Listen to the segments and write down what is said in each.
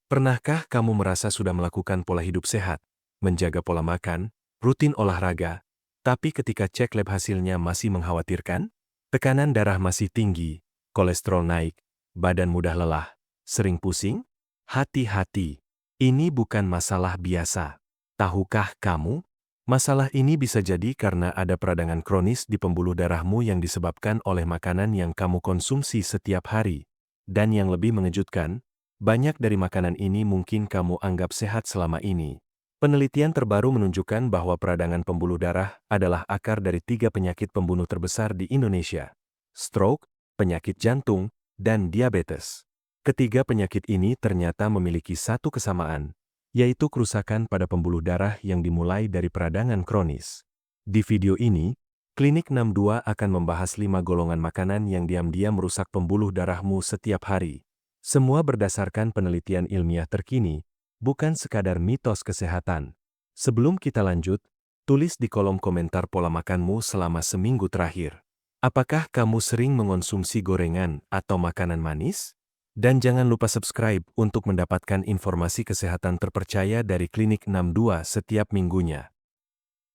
Pernahkah kamu merasa sudah melakukan pola hidup sehat, menjaga pola makan, rutin olahraga, tapi ketika cek lab hasilnya masih mengkhawatirkan? Tekanan darah masih tinggi, kolesterol naik, badan mudah lelah, sering pusing? Hati-hati, ini bukan masalah biasa. Tahukah kamu? Masalah ini bisa jadi karena ada peradangan kronis di pembuluh darahmu yang disebabkan oleh makanan yang kamu konsumsi setiap hari. Dan yang lebih mengejutkan, banyak dari makanan ini mungkin kamu anggap sehat selama ini. Penelitian terbaru menunjukkan bahwa peradangan pembuluh darah adalah akar dari 3 penyakit pembunuh terbesar di Indonesia: stroke, penyakit jantung, dan diabetes. Ketiga penyakit ini ternyata memiliki satu kesamaan, yaitu kerusakan pada pembuluh darah yang dimulai dari peradangan kronis. Di video ini, Klinik 62 akan membahas 5 golongan makanan yang diam-diam merusak pembuluh darahmu setiap hari. Semua berdasarkan penelitian ilmiah terkini, bukan sekadar mitos kesehatan. Sebelum kita lanjut, tulis di kolom komentar pola makanmu selama seminggu terakhir. Apakah kamu sering mengonsumsi gorengan atau makanan manis? Dan jangan lupa subscribe untuk mendapatkan informasi kesehatan terpercaya dari Klinik 62 setiap minggunya.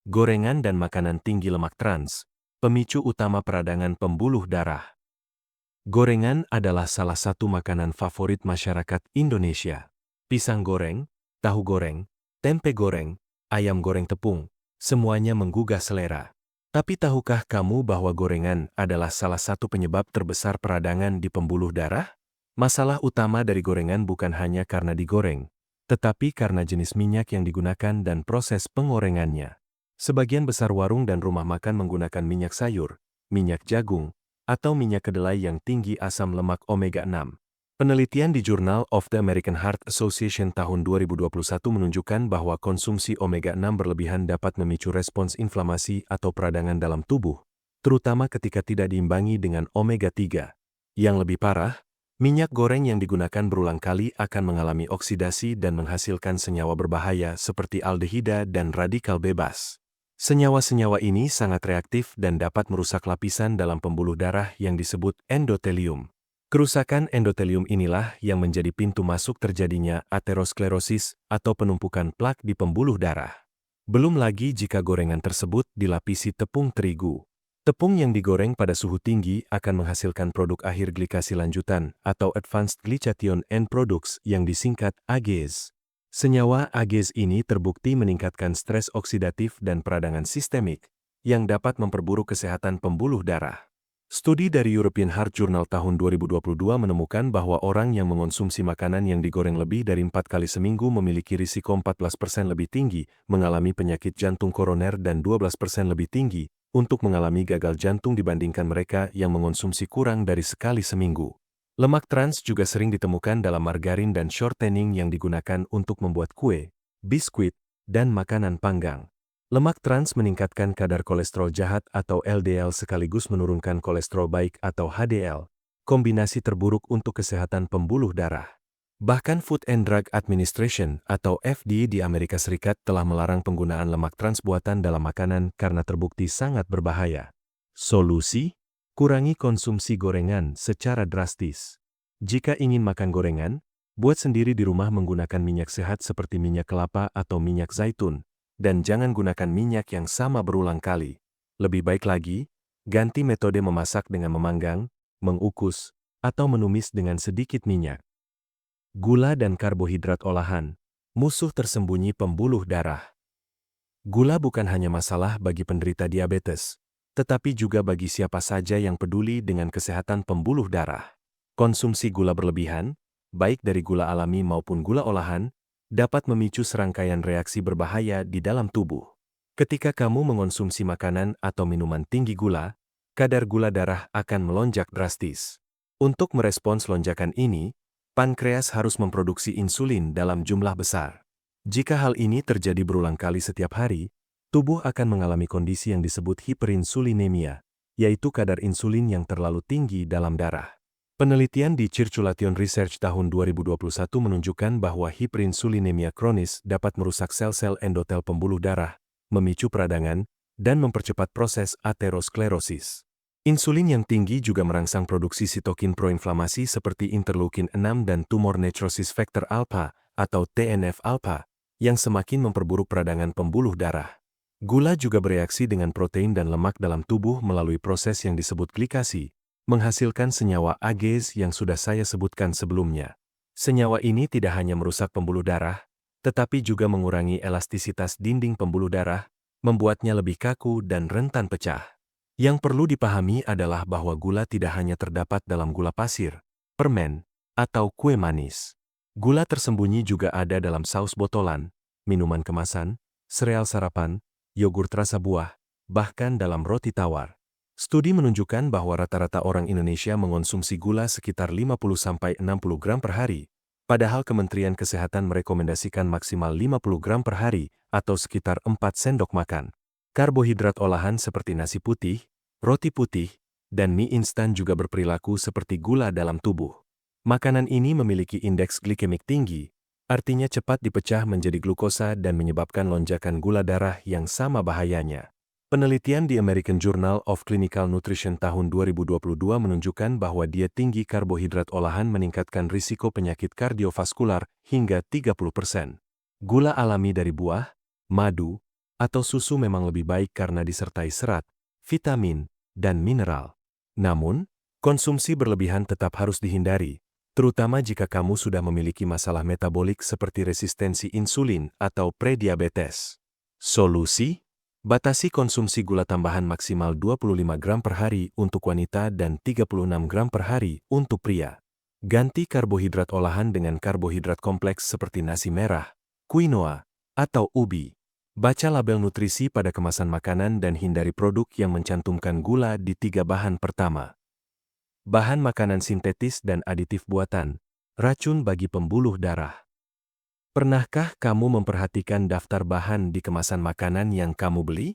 Gorengan dan makanan tinggi lemak trans, pemicu utama peradangan pembuluh darah. Gorengan adalah salah satu makanan favorit masyarakat Indonesia. Pisang goreng, tahu goreng, tempe goreng, ayam goreng tepung, semuanya menggugah selera. Tapi tahukah kamu bahwa gorengan adalah salah satu penyebab terbesar peradangan di pembuluh darah? Masalah utama dari gorengan bukan hanya karena digoreng, tetapi karena jenis minyak yang digunakan dan proses pengorengannya. Sebagian besar warung dan rumah makan menggunakan minyak sayur, minyak jagung, atau minyak kedelai yang tinggi asam lemak omega-6. Penelitian di Journal of the American Heart Association tahun 2021 menunjukkan bahwa konsumsi omega-6 berlebihan dapat memicu respons inflamasi atau peradangan dalam tubuh, terutama ketika tidak diimbangi dengan omega-3. Yang lebih parah, minyak goreng yang digunakan berulang kali akan mengalami oksidasi dan menghasilkan senyawa berbahaya seperti aldehida dan radikal bebas. Senyawa-senyawa ini sangat reaktif dan dapat merusak lapisan dalam pembuluh darah yang disebut endotelium. Kerusakan endotelium inilah yang menjadi pintu masuk terjadinya aterosklerosis atau penumpukan plak di pembuluh darah. Belum lagi jika gorengan tersebut dilapisi tepung terigu. Tepung yang digoreng pada suhu tinggi akan menghasilkan produk akhir glikasi lanjutan atau Advanced Glycation End Products yang disingkat AGEs. Senyawa AGEs ini terbukti meningkatkan stres oksidatif dan peradangan sistemik yang dapat memperburuk kesehatan pembuluh darah. Studi dari European Heart Journal tahun 2022 menemukan bahwa orang yang mengonsumsi makanan yang digoreng lebih dari 4 kali seminggu memiliki risiko 14% lebih tinggi mengalami penyakit jantung koroner dan 12% lebih tinggi untuk mengalami gagal jantung dibandingkan mereka yang mengonsumsi kurang dari sekali seminggu. Lemak trans juga sering ditemukan dalam margarin dan shortening yang digunakan untuk membuat kue, biskuit, dan makanan panggang. Lemak trans meningkatkan kadar kolesterol jahat atau LDL sekaligus menurunkan kolesterol baik atau HDL, kombinasi terburuk untuk kesehatan pembuluh darah. Bahkan Food and Drug Administration atau FDA di Amerika Serikat telah melarang penggunaan lemak trans buatan dalam makanan karena terbukti sangat berbahaya. Solusi? Kurangi konsumsi gorengan secara drastis. Jika ingin makan gorengan, buat sendiri di rumah menggunakan minyak sehat seperti minyak kelapa atau minyak zaitun, dan jangan gunakan minyak yang sama berulang kali. Lebih baik lagi, ganti metode memasak dengan memanggang, mengukus, atau menumis dengan sedikit minyak. Gula dan karbohidrat olahan, musuh tersembunyi pembuluh darah. Gula bukan hanya masalah bagi penderita diabetes, tetapi juga bagi siapa saja yang peduli dengan kesehatan pembuluh darah. Konsumsi gula berlebihan, baik dari gula alami maupun gula olahan, dapat memicu serangkaian reaksi berbahaya di dalam tubuh. Ketika kamu mengonsumsi makanan atau minuman tinggi gula, kadar gula darah akan melonjak drastis. Untuk merespons lonjakan ini, pankreas harus memproduksi insulin dalam jumlah besar. Jika hal ini terjadi berulang kali setiap hari, tubuh akan mengalami kondisi yang disebut hiperinsulinemia, yaitu kadar insulin yang terlalu tinggi dalam darah. Penelitian di Circulation Research tahun 2021 menunjukkan bahwa hiperinsulinemia kronis dapat merusak sel-sel endotel pembuluh darah, memicu peradangan, dan mempercepat proses aterosklerosis. Insulin yang tinggi juga merangsang produksi sitokin proinflamasi seperti interleukin 6 dan tumor necrosis factor alpha atau TNF-alpha yang semakin memperburuk peradangan pembuluh darah. Gula juga bereaksi dengan protein dan lemak dalam tubuh melalui proses yang disebut glikasi, menghasilkan senyawa AGEs yang sudah saya sebutkan sebelumnya. Senyawa ini tidak hanya merusak pembuluh darah, tetapi juga mengurangi elastisitas dinding pembuluh darah, membuatnya lebih kaku dan rentan pecah. Yang perlu dipahami adalah bahwa gula tidak hanya terdapat dalam gula pasir, permen, atau kue manis. Gula tersembunyi juga ada dalam saus botolan, minuman kemasan, sereal sarapan, yogurt rasa buah, bahkan dalam roti tawar. Studi menunjukkan bahwa rata-rata orang Indonesia mengonsumsi gula sekitar 50-60 gram per hari, padahal Kementerian Kesehatan merekomendasikan maksimal 50 gram per hari atau sekitar 4 sendok makan. Karbohidrat olahan seperti nasi putih, roti putih, dan mie instan juga berperilaku seperti gula dalam tubuh. Makanan ini memiliki indeks glikemik tinggi, artinya cepat dipecah menjadi glukosa dan menyebabkan lonjakan gula darah yang sama bahayanya. Penelitian di American Journal of Clinical Nutrition tahun 2022 menunjukkan bahwa diet tinggi karbohidrat olahan meningkatkan risiko penyakit kardiovaskular hingga 30%. Gula alami dari buah, madu, atau susu memang lebih baik karena disertai serat, vitamin, dan mineral. Namun, konsumsi berlebihan tetap harus dihindari, terutama jika kamu sudah memiliki masalah metabolik seperti resistensi insulin atau prediabetes. Solusi? Batasi konsumsi gula tambahan maksimal 25 gram per hari untuk wanita dan 36 gram per hari untuk pria. Ganti karbohidrat olahan dengan karbohidrat kompleks seperti nasi merah, quinoa, atau ubi. Baca label nutrisi pada kemasan makanan dan hindari produk yang mencantumkan gula di 3 bahan pertama. Bahan makanan sintetis dan aditif buatan, racun bagi pembuluh darah. Pernahkah kamu memperhatikan daftar bahan di kemasan makanan yang kamu beli?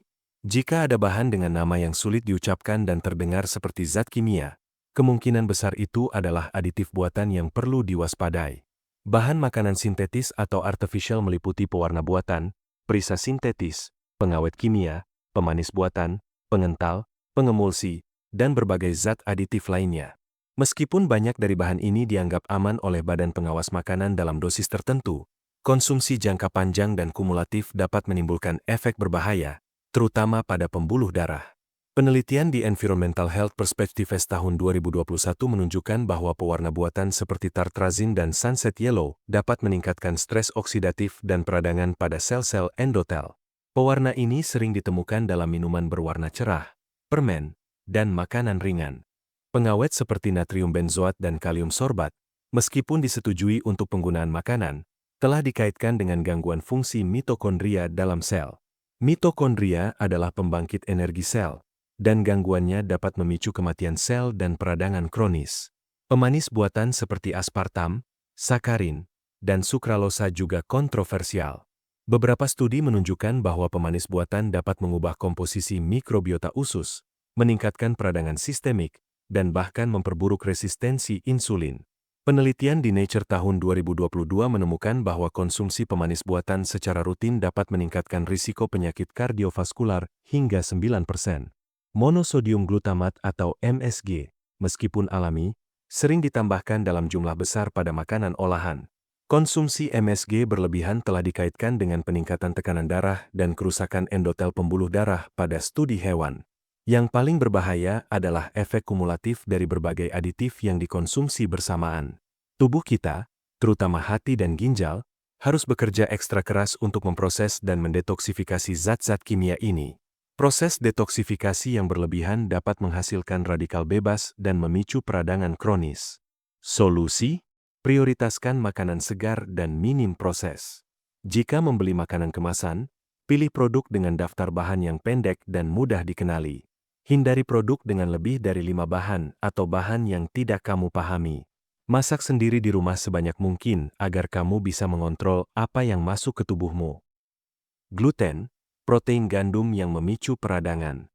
Jika ada bahan dengan nama yang sulit diucapkan dan terdengar seperti zat kimia, kemungkinan besar itu adalah aditif buatan yang perlu diwaspadai. Bahan makanan sintetis atau artificial meliputi pewarna buatan, perisa sintetis, pengawet kimia, pemanis buatan, pengental, pengemulsi, dan berbagai zat aditif lainnya. Meskipun banyak dari bahan ini dianggap aman oleh Badan Pengawas Makanan dalam dosis tertentu, konsumsi jangka panjang dan kumulatif dapat menimbulkan efek berbahaya, terutama pada pembuluh darah. Penelitian di Environmental Health Perspectives tahun 2021 menunjukkan bahwa pewarna buatan seperti tartrazine dan sunset yellow dapat meningkatkan stres oksidatif dan peradangan pada sel-sel endotel. Pewarna ini sering ditemukan dalam minuman berwarna cerah, permen, dan makanan ringan. Pengawet seperti natrium benzoat dan kalium sorbat, meskipun disetujui untuk penggunaan makanan, telah dikaitkan dengan gangguan fungsi mitokondria dalam sel. Mitokondria adalah pembangkit energi sel, dan gangguannya dapat memicu kematian sel dan peradangan kronis. Pemanis buatan seperti aspartam, sakarin, dan sukralosa juga kontroversial. Beberapa studi menunjukkan bahwa pemanis buatan dapat mengubah komposisi mikrobiota usus, meningkatkan peradangan sistemik, dan bahkan memperburuk resistensi insulin. Penelitian di Nature tahun 2022 menemukan bahwa konsumsi pemanis buatan secara rutin dapat meningkatkan risiko penyakit kardiovaskular hingga 9%. Monosodium glutamat atau MSG, meskipun alami, sering ditambahkan dalam jumlah besar pada makanan olahan. Konsumsi MSG berlebihan telah dikaitkan dengan peningkatan tekanan darah dan kerusakan endotel pembuluh darah pada studi hewan. Yang paling berbahaya adalah efek kumulatif dari berbagai aditif yang dikonsumsi bersamaan. Tubuh kita, terutama hati dan ginjal, harus bekerja ekstra keras untuk memproses dan mendetoksifikasi zat-zat kimia ini. Proses detoksifikasi yang berlebihan dapat menghasilkan radikal bebas dan memicu peradangan kronis. Solusi? Prioritaskan makanan segar dan minim proses. Jika membeli makanan kemasan, pilih produk dengan daftar bahan yang pendek dan mudah dikenali. Hindari produk dengan lebih dari 5 bahan atau bahan yang tidak kamu pahami. Masak sendiri di rumah sebanyak mungkin agar kamu bisa mengontrol apa yang masuk ke tubuhmu. Gluten, protein gandum yang memicu peradangan.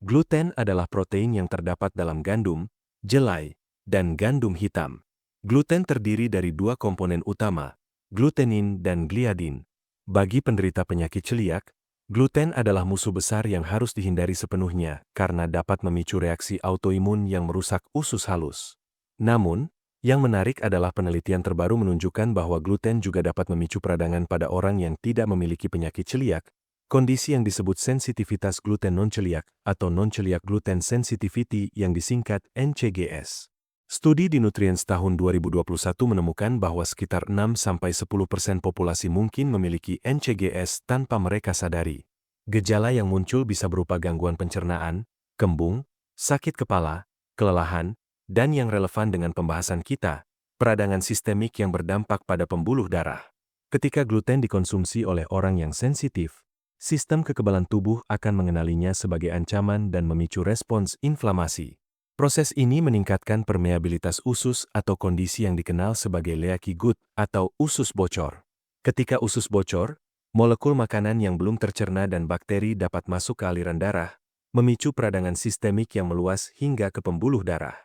Gluten adalah protein yang terdapat dalam gandum, jelai, dan gandum hitam. Gluten terdiri dari 2 komponen utama, glutenin dan gliadin. Bagi penderita penyakit celiak, Gluten adalah musuh besar yang harus dihindari sepenuhnya karena dapat memicu reaksi autoimun yang merusak usus halus. Namun, yang menarik adalah penelitian terbaru menunjukkan bahwa gluten juga dapat memicu peradangan pada orang yang tidak memiliki penyakit celiak, kondisi yang disebut sensitivitas gluten non-celiak atau non-celiak gluten sensitivity yang disingkat NCGS. Studi di Nutrients tahun 2021 menemukan bahwa sekitar 6–10% populasi mungkin memiliki NCGS tanpa mereka sadari. Gejala yang muncul bisa berupa gangguan pencernaan, kembung, sakit kepala, kelelahan, dan yang relevan dengan pembahasan kita, peradangan sistemik yang berdampak pada pembuluh darah. Ketika gluten dikonsumsi oleh orang yang sensitif, sistem kekebalan tubuh akan mengenalinya sebagai ancaman dan memicu respons inflamasi. Proses ini meningkatkan permeabilitas usus atau kondisi yang dikenal sebagai leaky gut atau usus bocor. Ketika usus bocor, molekul makanan yang belum tercerna dan bakteri dapat masuk ke aliran darah, memicu peradangan sistemik yang meluas hingga ke pembuluh darah.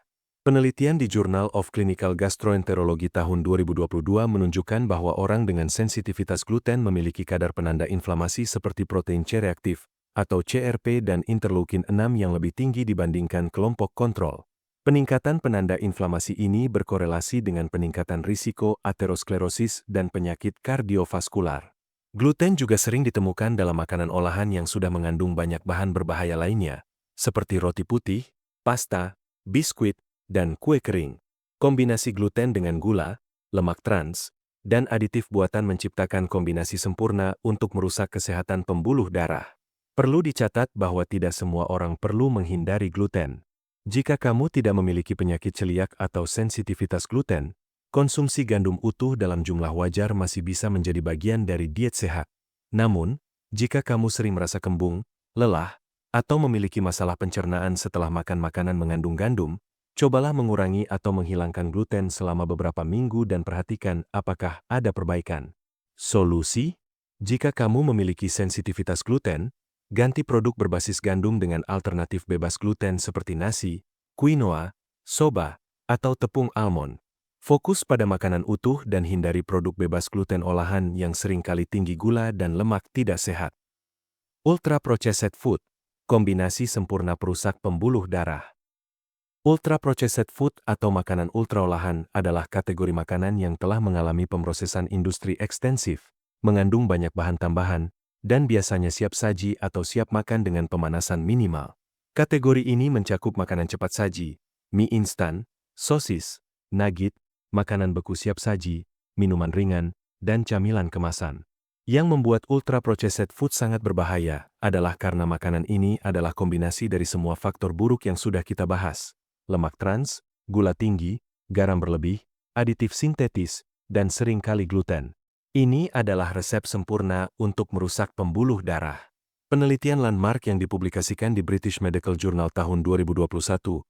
Penelitian di Journal of Clinical Gastroenterology tahun 2022 menunjukkan bahwa orang dengan sensitivitas gluten memiliki kadar penanda inflamasi seperti protein C reaktif, atau CRP dan interleukin 6 yang lebih tinggi dibandingkan kelompok kontrol. Peningkatan penanda inflamasi ini berkorelasi dengan peningkatan risiko aterosklerosis dan penyakit kardiovaskular. Gluten juga sering ditemukan dalam makanan olahan yang sudah mengandung banyak bahan berbahaya lainnya, seperti roti putih, pasta, biskuit, dan kue kering. Kombinasi gluten dengan gula, lemak trans, dan aditif buatan menciptakan kombinasi sempurna untuk merusak kesehatan pembuluh darah. Perlu dicatat bahwa tidak semua orang perlu menghindari gluten. Jika kamu tidak memiliki penyakit celiak atau sensitivitas gluten, konsumsi gandum utuh dalam jumlah wajar masih bisa menjadi bagian dari diet sehat. Namun, jika kamu sering merasa kembung, lelah, atau memiliki masalah pencernaan setelah makan makanan mengandung gandum, cobalah mengurangi atau menghilangkan gluten selama beberapa minggu dan perhatikan apakah ada perbaikan. Solusi? Jika kamu memiliki sensitivitas gluten, ganti produk berbasis gandum dengan alternatif bebas gluten seperti nasi, quinoa, soba, atau tepung almond. Fokus pada makanan utuh dan hindari produk bebas gluten olahan yang seringkali tinggi gula dan lemak tidak sehat. Ultra-processed food, kombinasi sempurna perusak pembuluh darah. Ultra-processed food atau makanan ultraolahan adalah kategori makanan yang telah mengalami pemrosesan industri ekstensif, mengandung banyak bahan tambahan, dan biasanya siap saji atau siap makan dengan pemanasan minimal. Kategori ini mencakup makanan cepat saji, mie instan, sosis, nugget, makanan beku siap saji, minuman ringan, dan camilan kemasan. Yang membuat ultra-processed food sangat berbahaya adalah karena makanan ini adalah kombinasi dari semua faktor buruk yang sudah kita bahas: lemak trans, gula tinggi, garam berlebih, aditif sintetis, dan seringkali gluten. Ini adalah resep sempurna untuk merusak pembuluh darah. Penelitian landmark yang dipublikasikan di British Medical Journal tahun 2021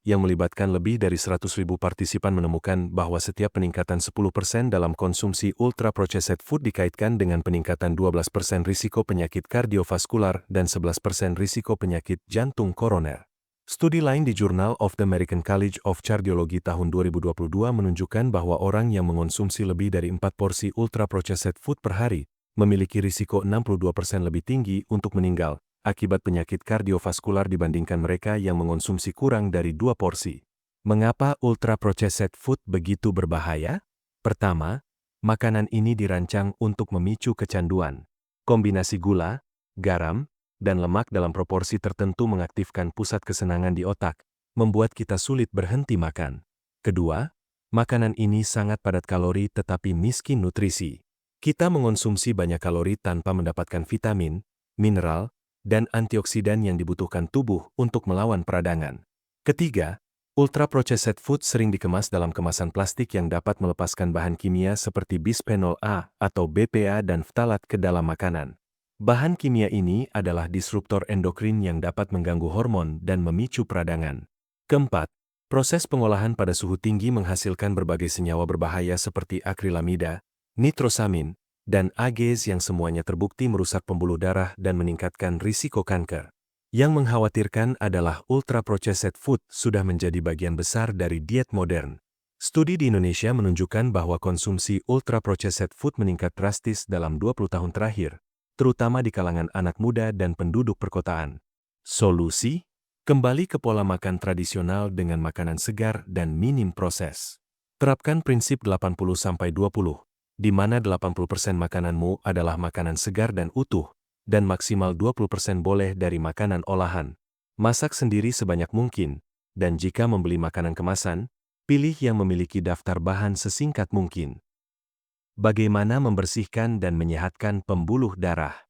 yang melibatkan lebih dari 100.000 partisipan menemukan bahwa setiap peningkatan 10% dalam konsumsi ultra-processed food dikaitkan dengan peningkatan 12% risiko penyakit kardiovaskular dan 11% risiko penyakit jantung koroner. Studi lain di Journal of the American College of Cardiology tahun 2022 menunjukkan bahwa orang yang mengonsumsi lebih dari 4 porsi ultra-processed food per hari memiliki risiko 62% lebih tinggi untuk meninggal akibat penyakit kardiovaskular dibandingkan mereka yang mengonsumsi kurang dari 2 porsi. Mengapa ultra-processed food begitu berbahaya? Pertama, makanan ini dirancang untuk memicu kecanduan. Kombinasi gula, garam, dan lemak dalam proporsi tertentu mengaktifkan pusat kesenangan di otak, membuat kita sulit berhenti makan. Kedua, makanan ini sangat padat kalori tetapi miskin nutrisi. Kita mengonsumsi banyak kalori tanpa mendapatkan vitamin, mineral, dan antioksidan yang dibutuhkan tubuh untuk melawan peradangan. Ketiga, ultra-processed food sering dikemas dalam kemasan plastik yang dapat melepaskan bahan kimia seperti bisphenol A atau BPA dan ftalat ke dalam makanan. Bahan kimia ini adalah disruptor endokrin yang dapat mengganggu hormon dan memicu peradangan. Keempat, proses pengolahan pada suhu tinggi menghasilkan berbagai senyawa berbahaya seperti akrilamida, nitrosamin, dan AGs yang semuanya terbukti merusak pembuluh darah dan meningkatkan risiko kanker. Yang mengkhawatirkan adalah ultra-processed food sudah menjadi bagian besar dari diet modern. Studi di Indonesia menunjukkan bahwa konsumsi ultra-processed food meningkat drastis dalam 20 tahun terakhir, terutama di kalangan anak muda dan penduduk perkotaan. Solusi? Kembali ke pola makan tradisional dengan makanan segar dan minim proses. Terapkan prinsip 80-20, di mana 80% makananmu adalah makanan segar dan utuh, dan maksimal 20% boleh dari makanan olahan. Masak sendiri sebanyak mungkin, dan jika membeli makanan kemasan, pilih yang memiliki daftar bahan sesingkat mungkin. Bagaimana membersihkan dan menyehatkan pembuluh darah?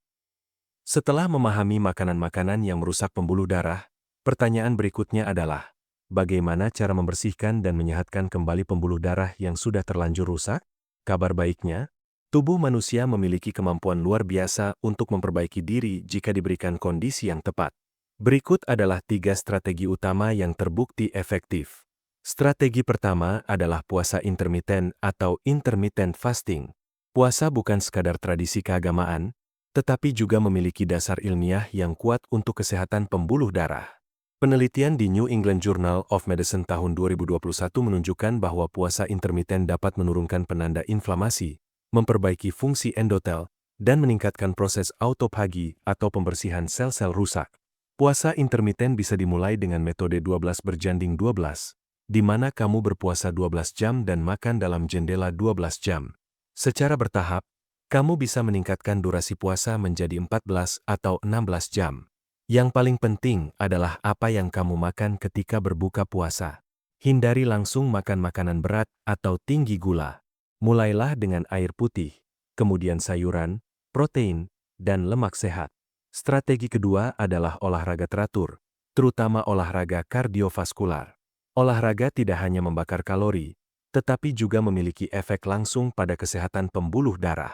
Setelah memahami makanan-makanan yang merusak pembuluh darah, pertanyaan berikutnya adalah, bagaimana cara membersihkan dan menyehatkan kembali pembuluh darah yang sudah terlanjur rusak? Kabar baiknya, tubuh manusia memiliki kemampuan luar biasa untuk memperbaiki diri jika diberikan kondisi yang tepat. Berikut adalah 3 strategi utama yang terbukti efektif. Strategi pertama adalah puasa intermiten atau intermittent fasting. Puasa bukan sekadar tradisi keagamaan, tetapi juga memiliki dasar ilmiah yang kuat untuk kesehatan pembuluh darah. Penelitian di New England Journal of Medicine tahun 2021 menunjukkan bahwa puasa intermiten dapat menurunkan penanda inflamasi, memperbaiki fungsi endotel, dan meningkatkan proses autofagi atau pembersihan sel-sel rusak. Puasa intermiten bisa dimulai dengan metode 12 berjanding 12, di mana kamu berpuasa 12 jam dan makan dalam jendela 12 jam. Secara bertahap, kamu bisa meningkatkan durasi puasa menjadi 14 atau 16 jam. Yang paling penting adalah apa yang kamu makan ketika berbuka puasa. Hindari langsung makan makanan berat atau tinggi gula. Mulailah dengan air putih, kemudian sayuran, protein, dan lemak sehat. Strategi kedua adalah olahraga teratur, terutama olahraga kardiovaskular. Olahraga tidak hanya membakar kalori, tetapi juga memiliki efek langsung pada kesehatan pembuluh darah.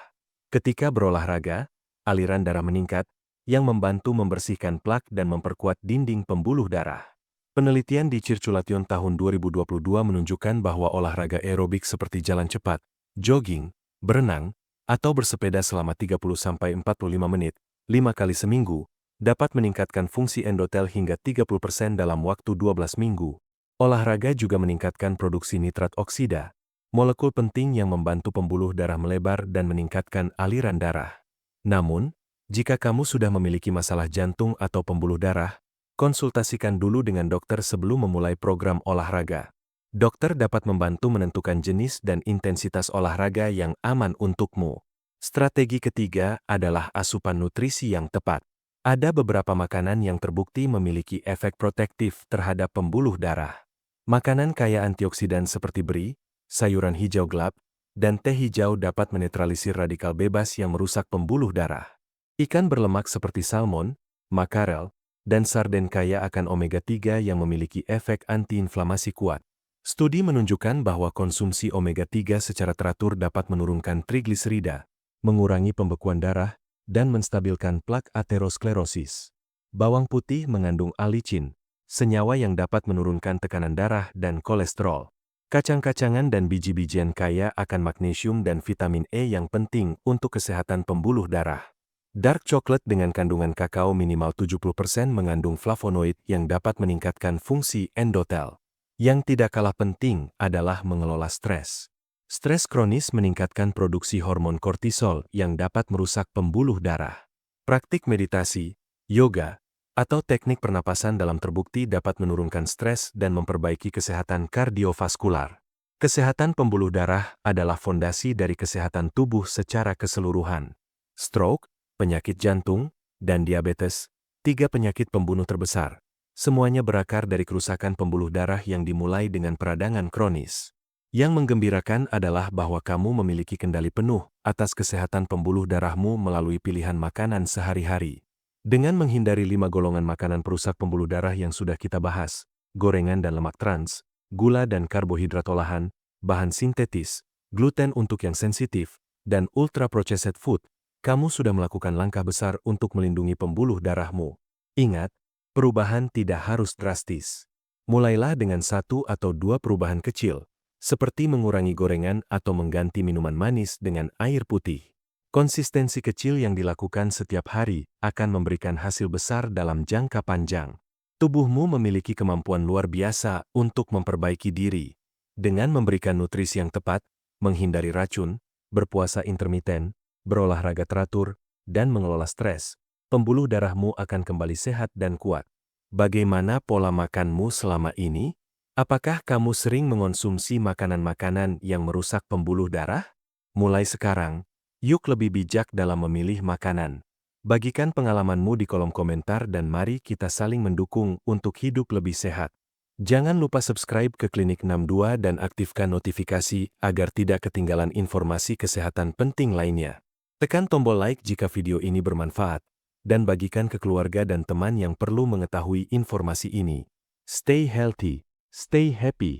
Ketika berolahraga, aliran darah meningkat, yang membantu membersihkan plak dan memperkuat dinding pembuluh darah. Penelitian di Circulation tahun 2022 menunjukkan bahwa olahraga aerobik seperti jalan cepat, jogging, berenang, atau bersepeda selama 30-45 menit, 5 kali seminggu, dapat meningkatkan fungsi endotel hingga 30% dalam waktu 12 minggu. Olahraga juga meningkatkan produksi nitrat oksida, molekul penting yang membantu pembuluh darah melebar dan meningkatkan aliran darah. Namun, jika kamu sudah memiliki masalah jantung atau pembuluh darah, konsultasikan dulu dengan dokter sebelum memulai program olahraga. Dokter dapat membantu menentukan jenis dan intensitas olahraga yang aman untukmu. Strategi ketiga adalah asupan nutrisi yang tepat. Ada beberapa makanan yang terbukti memiliki efek protektif terhadap pembuluh darah. Makanan kaya antioksidan seperti beri, sayuran hijau gelap, dan teh hijau dapat menetralisir radikal bebas yang merusak pembuluh darah. Ikan berlemak seperti salmon, makarel, dan sarden kaya akan omega-3 yang memiliki efek antiinflamasi kuat. Studi menunjukkan bahwa konsumsi omega-3 secara teratur dapat menurunkan trigliserida, mengurangi pembekuan darah, dan menstabilkan plak aterosklerosis. Bawang putih mengandung allicin, senyawa yang dapat menurunkan tekanan darah dan kolesterol. Kacang-kacangan dan biji-bijian kaya akan magnesium dan vitamin E yang penting untuk kesehatan pembuluh darah. Dark chocolate dengan kandungan kakao minimal 70% mengandung flavonoid yang dapat meningkatkan fungsi endotel. Yang tidak kalah penting adalah mengelola stres. Stres kronis meningkatkan produksi hormon kortisol yang dapat merusak pembuluh darah. Praktik meditasi, yoga, atau teknik pernapasan dalam terbukti dapat menurunkan stres dan memperbaiki kesehatan kardiovaskular. Kesehatan pembuluh darah adalah fondasi dari kesehatan tubuh secara keseluruhan. Stroke, penyakit jantung, dan diabetes, 3 penyakit pembunuh terbesar. Semuanya berakar dari kerusakan pembuluh darah yang dimulai dengan peradangan kronis. Yang menggembirakan adalah bahwa kamu memiliki kendali penuh atas kesehatan pembuluh darahmu melalui pilihan makanan sehari-hari. Dengan menghindari 5 golongan makanan perusak pembuluh darah yang sudah kita bahas, gorengan dan lemak trans, gula dan karbohidrat olahan, bahan sintetis, gluten untuk yang sensitif, dan ultra-processed food, kamu sudah melakukan langkah besar untuk melindungi pembuluh darahmu. Ingat, perubahan tidak harus drastis. Mulailah dengan 1 atau 2 perubahan kecil, seperti mengurangi gorengan atau mengganti minuman manis dengan air putih. Konsistensi kecil yang dilakukan setiap hari akan memberikan hasil besar dalam jangka panjang. Tubuhmu memiliki kemampuan luar biasa untuk memperbaiki diri. Dengan memberikan nutrisi yang tepat, menghindari racun, berpuasa intermiten, berolahraga teratur, dan mengelola stres, pembuluh darahmu akan kembali sehat dan kuat. Bagaimana pola makanmu selama ini? Apakah kamu sering mengonsumsi makanan-makanan yang merusak pembuluh darah? Mulai sekarang, yuk lebih bijak dalam memilih makanan. Bagikan pengalamanmu di kolom komentar dan mari kita saling mendukung untuk hidup lebih sehat. Jangan lupa subscribe ke Klinik 62 dan aktifkan notifikasi agar tidak ketinggalan informasi kesehatan penting lainnya. Tekan tombol like jika video ini bermanfaat, dan bagikan ke keluarga dan teman yang perlu mengetahui informasi ini. Stay healthy, stay happy.